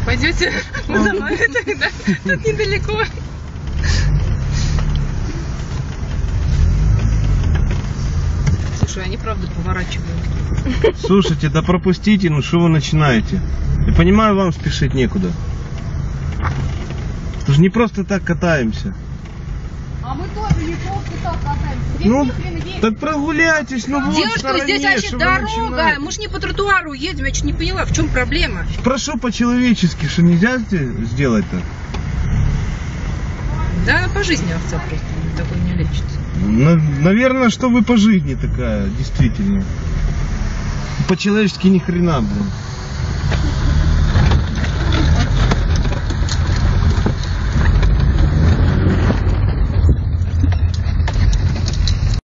Пойдете? Мы за мной, да? Тут недалеко. Слушай, они правда поворачивают. Слушайте, да пропустите, ну что вы начинаете? Я понимаю, вам спешить некуда. Мы же не просто так катаемся. А мы тоже не просто так катаемся. Здесь Ну, ни хрена есть. так прогуляйтесь, ну вот в Девушка, стороне, здесь вообще что вы дорога. начинаете? Мы ж не по тротуару едем, я чуть не поняла, в чем проблема. Прошу по-человечески, что нельзя сделать-то? Да, она по жизни овца просто, такой не лечится. Наверное, что вы по жизни такая, действительно. По-человечески ни хрена, блин.